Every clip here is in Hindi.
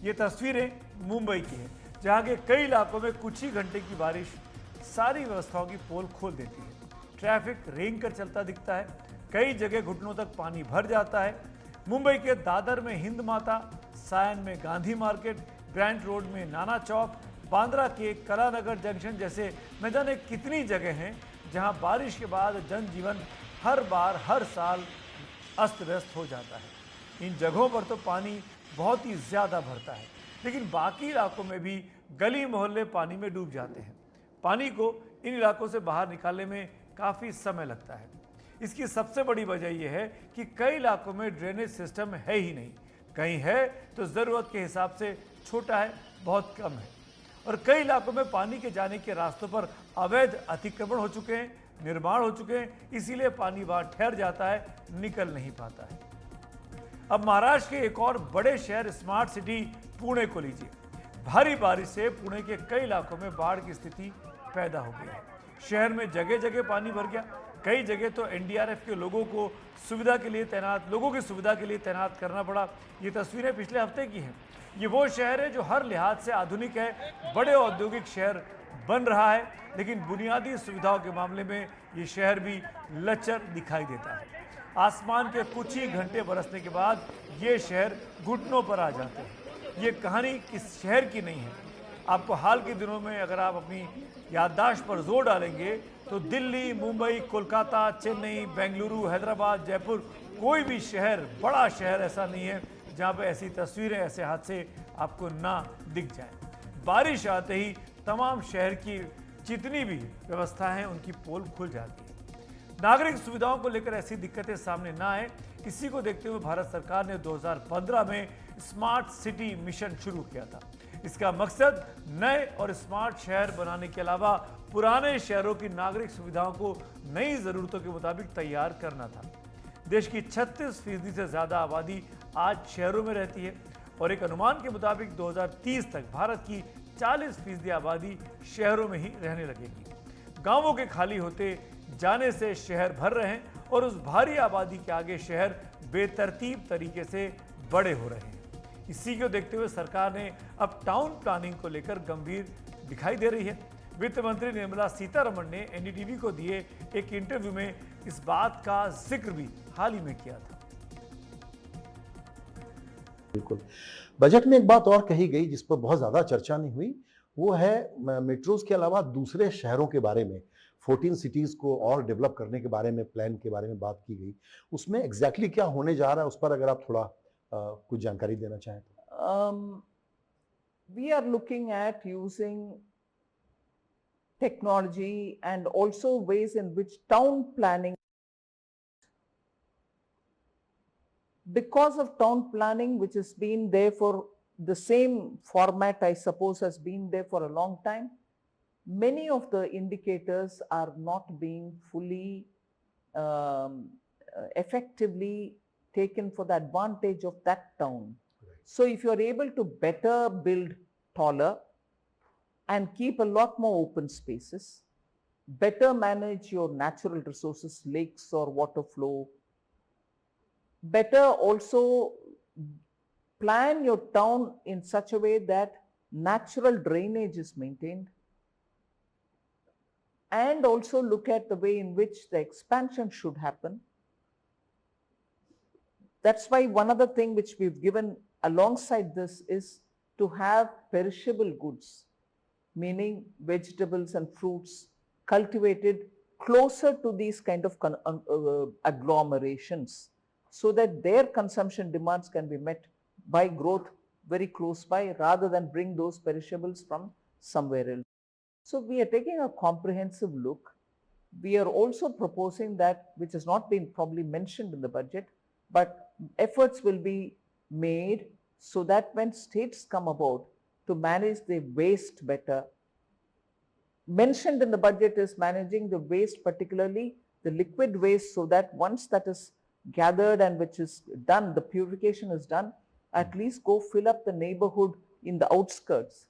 ये तस्वीरें मुंबई की हैं, जहां के कई इलाकों में कुछ ही घंटे की बारिश सारी व्यवस्थाओं की पोल खोल देती है। ट्रैफिक रेंग कर चलता दिखता है, कई जगह घुटनों तक पानी भर जाता है। मुंबई के दादर में हिंद माता, सायन में गांधी मार्केट, ग्रैंड रोड में नाना चौक, बांद्रा के कलानगर जंक्शन जैसे न जाने कितनी जगह हैं जहां बारिश के बाद जनजीवन हर बार हर साल अस्त व्यस्त हो जाता है। इन जगहों पर तो पानी बहुत ही ज़्यादा भरता है, लेकिन बाकी इलाकों में भी गली मोहल्ले पानी में डूब जाते हैं। पानी को इन इलाकों से बाहर निकालने में काफ़ी समय लगता है। इसकी सबसे बड़ी वजह यह है कि कई इलाकों में ड्रेनेज सिस्टम है ही नहीं, कहीं है तो ज़रूरत के हिसाब से छोटा है, बहुत कम है, और कई इलाकों में पानी के जाने के रास्तों पर अवैध अतिक्रमण हो चुके हैं, निर्माण हो चुके हैं, इसीलिए पानी वहां ठहर जाता है, निकल नहीं पाता है। अब महाराष्ट्र के एक और बड़े शहर स्मार्ट सिटी पुणे को लीजिए। भारी बारिश से पुणे के कई इलाकों में बाढ़ की स्थिति पैदा हो गई है। शहर में जगह जगह पानी भर गया, कई जगह तो एनडीआरएफ के लोगों की सुविधा के लिए तैनात करना पड़ा। ये तस्वीरें पिछले हफ्ते की हैं। ये वो शहर है जो हर लिहाज से आधुनिक है, बड़े औद्योगिक शहर बन रहा है, लेकिन बुनियादी सुविधाओं के मामले में ये शहर भी लचर दिखाई देता है। आसमान के कुछ ही घंटे बरसने के बाद ये शहर घुटनों पर आ जाते हैं। ये कहानी किस शहर की नहीं है। आपको हाल के दिनों में अगर आप अपनी याददाश्त पर जोर डालेंगे तो दिल्ली, मुंबई, कोलकाता, चेन्नई, बेंगलुरु, हैदराबाद, जयपुर, कोई भी शहर, बड़ा शहर ऐसा नहीं है जहाँ पे ऐसी तस्वीरें, ऐसे हादसे आपको ना दिख जाएं। बारिश आते ही तमाम शहर की जितनी भी व्यवस्था है उनकी पोल खुल जाती है। नागरिक सुविधाओं को लेकर ऐसी दिक्कतें सामने ना आए, इसी को देखते हुए भारत सरकार ने 2015 में स्मार्ट सिटी मिशन शुरू किया था। इसका मकसद नए और स्मार्ट शहर बनाने के अलावा पुराने शहरों की नागरिक सुविधाओं को नई जरूरतों के मुताबिक तैयार करना था। देश की 36% से ज्यादा आबादी आज शहरों में रहती है और एक अनुमान के मुताबिक 2030 तक भारत की 40% आबादी शहरों में ही रहने लगेगी। गांवों के खाली होते जाने से शहर भर रहे हैं और उस भारी आबादी के आगे शहर बेतरतीब तरीके से बड़े हो रहे हैं। इसी को देखते हुए सरकार ने अब टाउन प्लानिंग को लेकर गंभीर दिखाई दे रही है। वित्त मंत्री निर्मला सीतारमण ने एनडीटीवी को दिए एक इंटरव्यू में इस बात का जिक्र भी हाल ही में किया था। बिल्कुल। बजट में एक बात और कही गई जिस पर बहुत ज्यादा चर्चा नहीं हुई, वो है मेट्रोज के अलावा दूसरे शहरों के बारे में, 14 सिटीज को और डेवलप करने के बारे में, प्लान के बारे में बात की गई। उसमें एग्जैक्टली क्या होने जा रहा है उस पर अगर आप थोड़ा कुछ जानकारी देना चाहें तो। We are looking at using technology and also ways in which town planning, because of town planning which has been there for the same format, I suppose, has been there for a long time, many of the indicators are not being fully effectively taken for the advantage of that town. Right. So if you are able to better build taller and keep a lot more open spaces, better manage your natural resources, lakes or water flow, better also plan your town in such a way that natural drainage is maintained, and also look at the way in which the expansion should happen. That's why one other thing which we've given alongside this is to have perishable goods, meaning vegetables and fruits cultivated closer to these kind of agglomerations, so that their consumption demands can be met by growth very close by, rather than bring those perishables from somewhere else. So we are taking a comprehensive look. We are also proposing that, which has not been probably mentioned in the budget, but efforts will be made so that when states come about to manage the waste better, mentioned in the budget is managing the waste, particularly the liquid waste, so that once that is gathered and which is done, the purification is done, at least go fill up the neighborhood in the outskirts,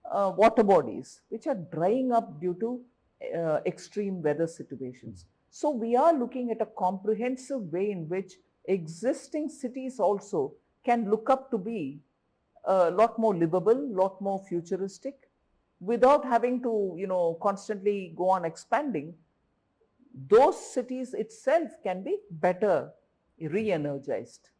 water bodies which are drying up due to extreme weather situations. So we are looking at a comprehensive way in which existing cities also can look up to be a lot more livable, lot more futuristic, without having to, constantly go on expanding. Those cities itself can be better re-energized.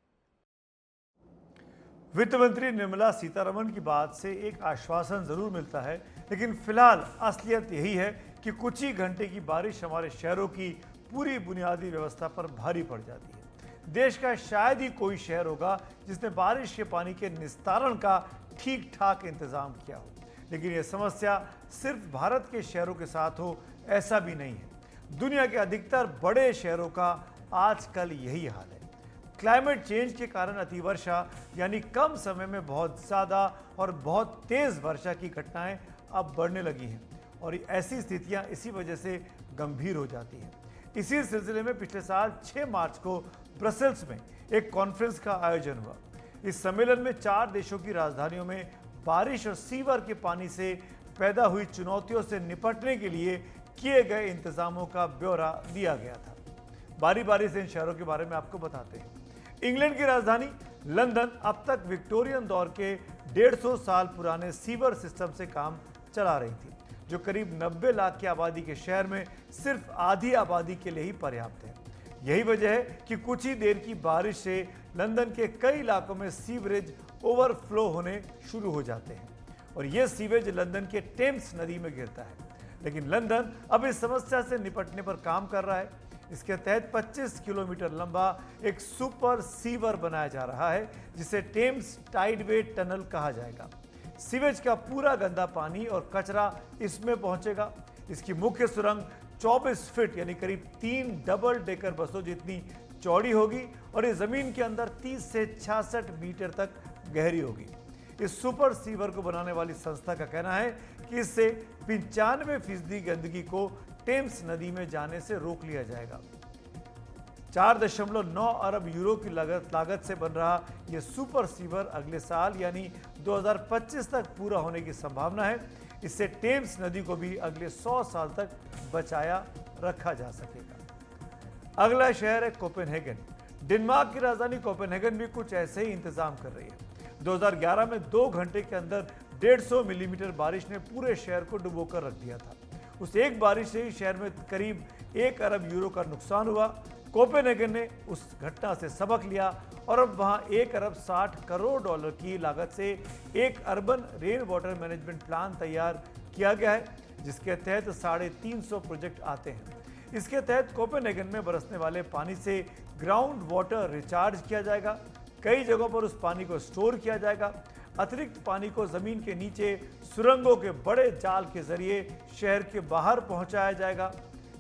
वित्त मंत्री निर्मला सीतारमण की बात से एक आश्वासन जरूर मिलता है, लेकिन फिलहाल असलियत यही है कि कुछ ही घंटे की बारिश हमारे शहरों की पूरी बुनियादी व्यवस्था पर भारी पड़ जाती है। देश का शायद ही कोई शहर होगा जिसने बारिश के पानी के निस्तारण का ठीक ठाक इंतजाम किया हो। लेकिन यह समस्या सिर्फ भारत के शहरों के साथ हो ऐसा भी नहीं है। दुनिया के अधिकतर बड़े शहरों का आजकल यही हाल है। क्लाइमेट चेंज के कारण अतिवर्षा यानी कम समय में बहुत ज़्यादा और बहुत तेज़ वर्षा की घटनाएं अब बढ़ने लगी हैं और ऐसी स्थितियां इसी वजह से गंभीर हो जाती हैं। इसी सिलसिले में पिछले साल 6 मार्च को ब्रसेल्स में एक कॉन्फ्रेंस का आयोजन हुआ। इस सम्मेलन में 4 देशों की राजधानियों में बारिश और सीवर के पानी से पैदा हुई चुनौतियों से निपटने के लिए किए गए इंतजामों का ब्यौरा दिया गया था। बारी बारी से इन शहरों के बारे में आपको बताते हैं। इंग्लैंड की राजधानी लंदन अब तक विक्टोरियन दौर के 150 साल पुराने सीवर सिस्टम से काम चला रही थी, जो करीब 90 लाख की आबादी के शहर में सिर्फ आधी आबादी के लिए ही पर्याप्त है। यही वजह है कि कुछ ही देर की बारिश से लंदन के कई इलाकों में सीवरेज ओवरफ्लो होने शुरू हो जाते हैं और यह सीवेज लंदन के टेम्स नदी में गिरता है। लेकिन लंदन अब इस समस्या से निपटने पर काम कर रहा है। इसके तहत 25 किलोमीटर लंबा एक सुपर सीवर बनाया जा रहा है, जिसे टेम्स टाइडवे टनल कहा जाएगा। सीवेज का पूरा गंदा पानी और कचरा इसमें पहुंचेगा। इसकी मुख्य सुरंग 24 फीट यानी करीब 3 डबल डेकर बसों जितनी चौड़ी होगी और ये जमीन के अंदर 30 से 66 मीटर तक गहरी होगी। इस सुपर सीवर को बनाने वाली संस्था का कहना है कि इससे 95% गंदगी को टेम्स नदी में जाने से रोक लिया जाएगा। 4.9 अरब यूरो की लागत से बन रहा यह सुपर सीवर अगले साल यानी 2025 तक पूरा होने की संभावना है। इससे टेम्स नदी को भी अगले 100 साल तक बचाया रखा जा सकेगा। अगला शहर है कोपेनहेगन। डेनमार्क की राजधानी कोपेनहेगन भी कुछ ऐसे ही इंतजाम कर रही है। 2011 में 2 घंटे के अंदर 150 मिलीमीटर बारिश ने पूरे शहर को डुबोकर रख दिया था। उस एक बारिश से ही शहर में करीब 1 अरब यूरो का नुकसान हुआ। कोपेनहेगन ने उस घटना से सबक लिया और अब वहां 1 अरब 60 करोड़ डॉलर की लागत से एक urban rain water management plan तैयार किया गया है, जिसके तहत 350 प्रोजेक्ट आते हैं। इसके तहत कोपेनहेगन में बरसने वाले पानी से ग्राउंड वाटर रिचार्ज किया जाएगा। कई जगहों पर उस पानी को स्टोर किया जाएगा। अतिरिक्त पानी को जमीन के नीचे सुरंगों के बड़े जाल के जरिए शहर के बाहर पहुंचाया जाएगा।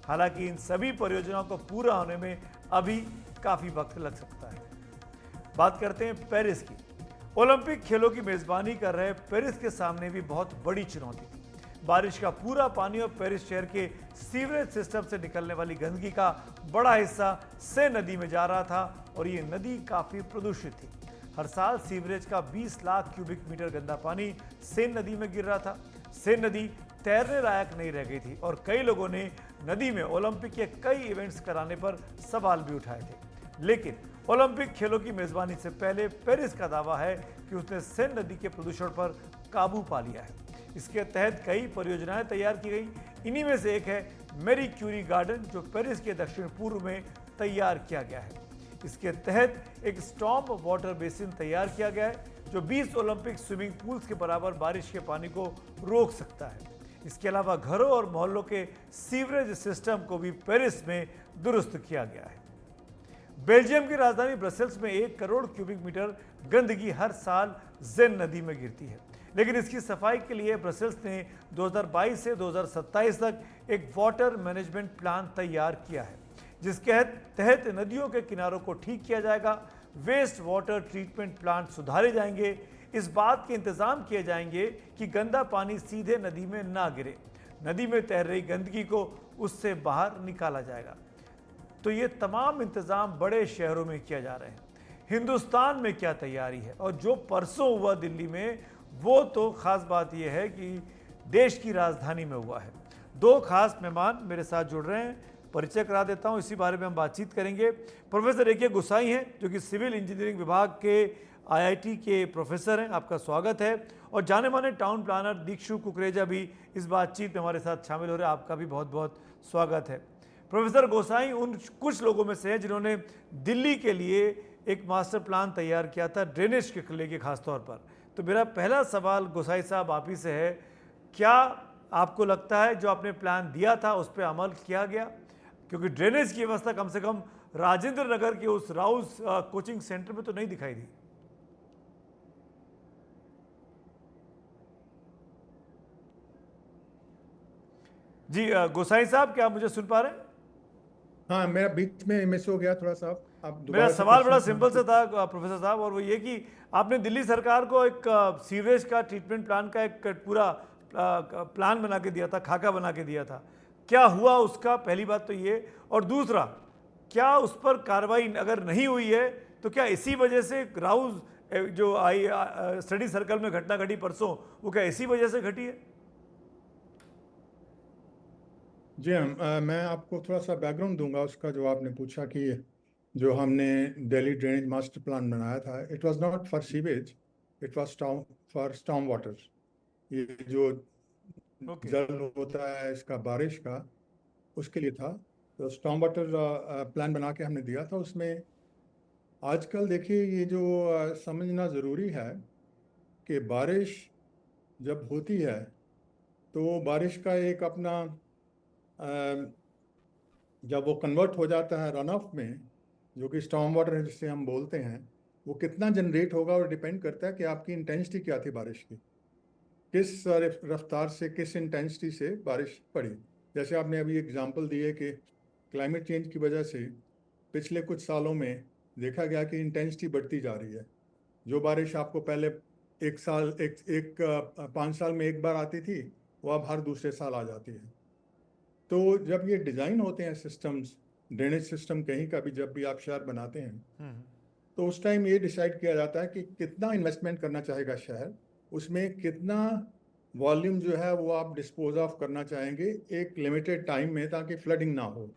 हालांकि इन सभी परियोजनाओं को पूरा होने में अभी काफी वक्त लग सकता है। बात करते हैं पेरिस की। ओलंपिक खेलों की मेजबानी कर रहे पेरिस के सामने भी बहुत बड़ी चुनौती थी। बारिश का पूरा पानी और पेरिस शहर के सीवरेज सिस्टम से निकलने वाली गंदगी का बड़ा हिस्सा सेन नदी में जा रहा था और ये नदी काफी प्रदूषित थी। हर साल सीवरेज का 20 लाख क्यूबिक मीटर गंदा पानी सेन नदी में गिर रहा था। सेन नदी तैरने लायक नहीं रह गई थी और कई लोगों ने नदी में ओलंपिक के कई इवेंट्स कराने पर सवाल भी उठाए थे। लेकिन ओलंपिक खेलों की मेजबानी से पहले पेरिस का दावा है कि उसने सेन नदी के प्रदूषण पर काबू पा लिया है। इसके तहत कई परियोजनाएं तैयार की गई। इन्हीं में से एक है मैरी क्यूरी गार्डन, जो पेरिस के दक्षिण पूर्व में तैयार किया गया है। इसके तहत एक स्टॉर्म वाटर बेसिन तैयार किया गया है, जो 20 ओलंपिक स्विमिंग पूल्स के बराबर बारिश के पानी को रोक सकता है। इसके अलावा घरों और मोहल्लों के सीवरेज सिस्टम को भी पेरिस में दुरुस्त किया गया है। बेल्जियम की राजधानी ब्रसेल्स में 1 करोड़ क्यूबिक मीटर गंदगी हर साल सेन नदी में गिरती है, लेकिन इसकी सफाई के लिए ब्रसेल्स ने 2022 से 2027 तक एक वाटर मैनेजमेंट प्लान तैयार किया है, जिसके तहत नदियों के किनारों को ठीक किया जाएगा। वेस्ट वाटर ट्रीटमेंट प्लांट सुधारे जाएंगे। इस बात के इंतजाम किए जाएंगे कि गंदा पानी सीधे नदी में ना गिरे। नदी में तैर रही गंदगी को उससे बाहर निकाला जाएगा। तो ये तमाम इंतजाम बड़े शहरों में किया जा रहे हैं। हिंदुस्तान में क्या तैयारी है और जो परसों हुआ दिल्ली में, वो तो खास बात यह है कि देश की राजधानी में हुआ है। 2 खास मेहमान मेरे साथ जुड़ रहे हैं, परिचय करा देता हूं, इसी बारे में हम बातचीत करेंगे। प्रोफेसर ए के गुसाई हैं, जो कि सिविल इंजीनियरिंग विभाग के आईआईटी के प्रोफेसर हैं, आपका स्वागत है। और जाने माने टाउन प्लानर दीक्षु कुकरेजा भी इस बातचीत में हमारे साथ शामिल हो रहे हैं, आपका भी बहुत बहुत स्वागत है। प्रोफेसर गोसाई उन कुछ लोगों में से हैं जिन्होंने दिल्ली के लिए एक मास्टर प्लान तैयार किया था, ड्रेनेज के लेके खास तौर पर। तो मेरा पहला सवाल गोसाई साहब आप ही से है, क्या आपको लगता है जो आपने प्लान दिया था उस पर अमल किया गया? क्योंकि ड्रेनेज की व्यवस्था कम से कम राजेंद्र नगर के उस राउस कोचिंग सेंटर में तो नहीं दिखाई दी। जी गोसाई साहब, क्या आप मुझे सुन पा रहे हैं? हाँ, मेरा बीच में मिस हो गया थोड़ा सा। आप मेरा दोबारा से सवाल बड़ा क्वेश्चन सिंपल सा था प्रोफेसर साहब, और वो ये कि आपने दिल्ली सरकार को एक सीवरेज का ट्रीटमेंट प्लान का एक पूरा प्लान बना के दिया था, खाका बना के दिया था। क्या हुआ उसका? पहली बात तो ये। और दूसरा, क्या उस पर कार्रवाई अगर नहीं हुई है तो क्या इसी वजह से राउज जो आई स्टडी सर्कल में घटना घटी परसों, वो क्या इसी वजह से घटी है? जी हाँ, मैं आपको थोड़ा सा बैकग्राउंड दूंगा उसका, जो आपने पूछा कि जो हमने दिल्ली ड्रेनेज मास्टर प्लान बनाया था, it was not for sewage, it was for storm water. ये जो जल होता है इसका बारिश का, उसके लिए था। तो स्टॉर्म वाटर प्लान बना के हमने दिया था। उसमें आजकल देखिए, ये जो समझना ज़रूरी है कि बारिश जब होती है तो बारिश का एक अपना जब वो कन्वर्ट हो जाता है रन ऑफ में, जो कि स्टॉर्म वाटर है जिससे हम बोलते हैं, वो कितना जनरेट होगा और डिपेंड करता है कि आपकी इंटेंसिटी क्या थी बारिश की, किस रफ्तार से, किस इंटेंसिटी से बारिश पड़ी। जैसे आपने अभी एग्जांपल दिए कि क्लाइमेट चेंज की वजह से पिछले कुछ सालों में देखा गया कि इंटेंसिटी बढ़ती जा रही है। जो बारिश आपको पहले 5 साल में एक बार आती थी, वो अब हर दूसरे साल आ जाती है। तो जब ये डिज़ाइन होते हैं सिस्टम्स, ड्रेनेज सिस्टम कहीं का भी जब भी आप शहर बनाते हैं, तो उस टाइम ये डिसाइड किया जाता है कि कितना इन्वेस्टमेंट करना चाहेगा शहर, उसमें कितना वॉल्यूम जो है वो आप डिस्पोज ऑफ करना चाहेंगे एक लिमिटेड टाइम में, ताकि फ्लडिंग ना हो।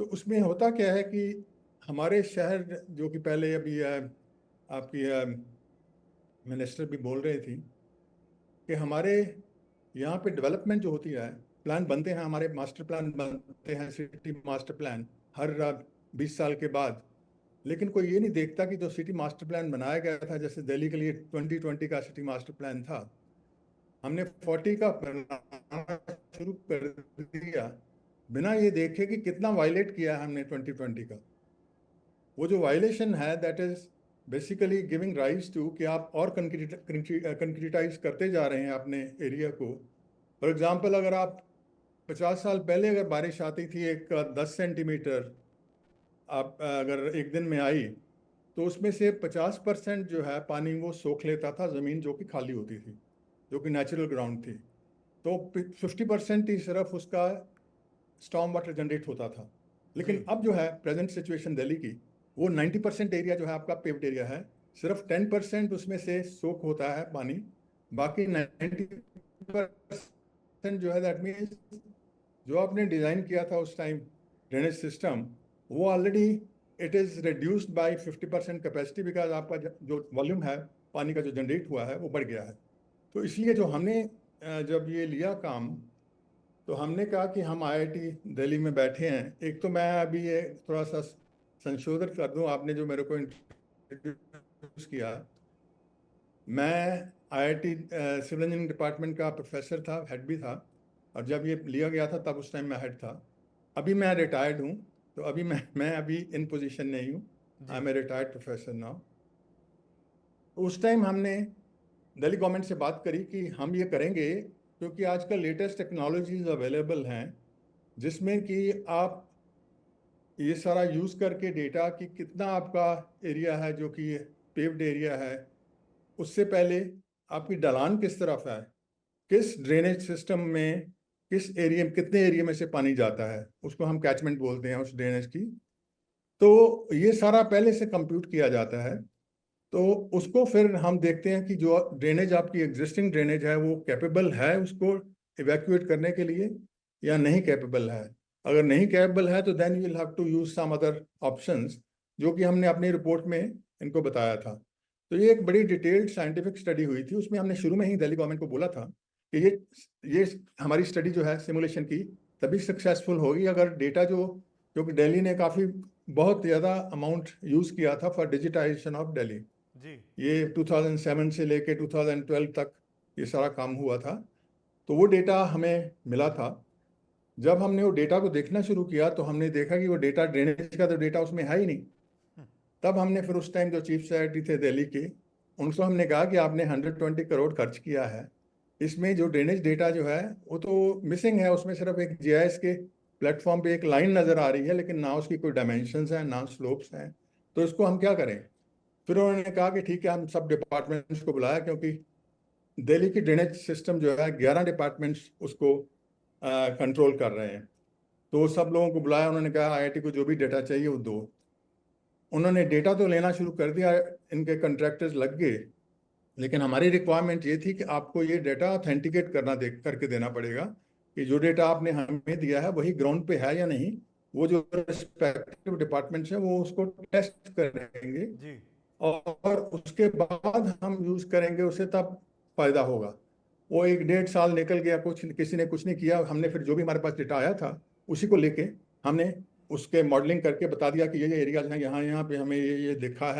तो उसमें होता क्या है कि हमारे शहर, जो कि पहले अभी आपकी मिनिस्टर भी बोल रही थी कि हमारे यहाँ पे डेवलपमेंट जो होती है, प्लान बनते हैं, हमारे मास्टर प्लान बनते हैं, सिटी मास्टर प्लान हर 20 साल के बाद। लेकिन कोई ये नहीं देखता कि जो सिटी मास्टर प्लान बनाया गया था, जैसे दिल्ली के लिए 2020 का सिटी मास्टर प्लान था, हमने 40 का बनाना शुरू कर दिया बिना ये देखे कि कितना वायलेट किया है हमने 2020 का। वो जो वायलेशन है, that is basically giving rise to कि आप और कंक्रीटाइज करते जा रहे हैं अपने एरिया को। फॉर एग्जांपल, अगर आप 50 साल पहले अगर बारिश आती थी एक 10 सेंटीमीटर आप अगर एक दिन में आई, तो उसमें से 50% जो है पानी वो सोख लेता था ज़मीन, जो कि खाली होती थी, जो कि नेचुरल ग्राउंड थी। तो 50% ही सिर्फ उसका स्टॉर्म वाटर जनरेट होता था। लेकिन अब जो है प्रेजेंट सिचुएशन दिल्ली की, वो 90% एरिया जो है आपका पेव्ड एरिया है, सिर्फ 10% उसमें से सोख होता है पानी, बाकी 90% जो है, दैट मीन्स जो आपने डिज़ाइन किया था उस टाइम ड्रेनेज सिस्टम, वो already it is reduced by 50% capacity, because आपका जो वॉल्यूम है पानी का जो जनरेट हुआ है वो बढ़ गया है। तो इसलिए जो हमने जब ये लिया काम, तो हमने कहा कि हम आईआईटी दिल्ली में बैठे हैं। एक तो मैं अभी ये थोड़ा सा संशोधन कर दूं, आपने जो मेरे को इंट्रोड्यूस किया, मैं आईआईटी सिविल इंजीनियरिंग डिपार्टमेंट का प्रोफेसर था, हेड भी था, और जब ये लिया गया था तब उस टाइम मैं हेड था। अभी मैं रिटायर्ड हूँ, तो अभी मैं अभी इन पोजीशन नहीं हूँ, I am a retired professor now. उस टाइम हमने दिल्ली गवर्नमेंट से बात करी कि हम ये करेंगे, क्योंकि आजकल लेटेस्ट टेक्नोलॉजीज अवेलेबल हैं, जिसमें कि आप ये सारा यूज़ करके डेटा कि कितना आपका एरिया है जो कि पेव्ड एरिया है, उससे पहले आपकी ढलान किस तरफ है, किस ड्रेनेज सिस्टम में, किस एरिया में, कितने एरिया में से पानी जाता है, उसको हम कैचमेंट बोलते हैं उस ड्रेनेज की। तो ये सारा पहले से कंप्यूट किया जाता है। तो उसको फिर हम देखते हैं कि जो ड्रेनेज आपकी एग्जिस्टिंग ड्रेनेज है वो कैपेबल है उसको इवैक्यूएट करने के लिए या नहीं कैपेबल है। अगर नहीं कैपेबल है तो then you will have to use some other options, जो कि हमने अपनी रिपोर्ट में इनको बताया था। तो ये एक बड़ी डिटेल्ड साइंटिफिक स्टडी हुई थी। उसमें हमने शुरू में ही दिल्ली गवर्नमेंट को बोला था कि ये हमारी स्टडी जो है सिमुलेशन की तभी सक्सेसफुल होगी अगर डेटा क्योंकि दिल्ली ने काफ़ी बहुत ज़्यादा अमाउंट यूज़ किया था फॉर डिजिटाइजेशन ऑफ दिल्ली। जी ये 2007 से लेके 2012 तक ये सारा काम हुआ था। तो वो डेटा हमें मिला था। जब हमने वो डेटा को देखना शुरू किया तो हमने देखा कि वो डेटा ड्रेनेज का तो डेटा उसमें है ही नहीं। तब हमने फिर उस टाइम जो चीफ सेक्रेटरी थे दिल्ली के, उनसे हमने कहा कि आपने 120 करोड़ खर्च किया है, इसमें जो ड्रेनेज डेटा जो है वो तो मिसिंग है। उसमें सिर्फ एक जीआईएस के प्लेटफॉर्म पे एक लाइन नज़र आ रही है, लेकिन ना उसकी कोई डायमेंशंस हैं ना स्लोप्स हैं। तो इसको हम क्या करें? फिर उन्होंने कहा कि ठीक है, हम सब डिपार्टमेंट्स को बुलाया, क्योंकि दिल्ली की ड्रेनेज सिस्टम जो है 11 डिपार्टमेंट्स उसको कंट्रोल कर रहे हैं। तो सब लोगों को बुलाया, उन्होंने कहा आईआईटी को जो भी डेटा चाहिए वो दो। उन्होंने डेटा तो लेना शुरू कर दिया, इनके कंट्रैक्टर्स लग गए, लेकिन हमारी रिक्वायरमेंट ये थी कि आपको ये डेटा ऑथेंटिकेट करके देना पड़ेगा कि जो डेटा आपने हमें दिया है वही ग्राउंड पे है या नहीं। वो जो रिस्पेक्टिव डिपार्टमेंट्स हैं वो उसको टेस्ट करेंगे जी और उसके बाद हम यूज़ करेंगे उसे, तब फायदा होगा। वो 1-1.5 साल निकल गया, किसी ने कुछ नहीं किया। हमने फिर जो भी हमारे पास डेटा आया था उसी को लेके हमने उसके मॉडलिंग करके बता दिया कि ये एरियाज हैं, यहाँ यहाँ पे हमें ये दिखा है।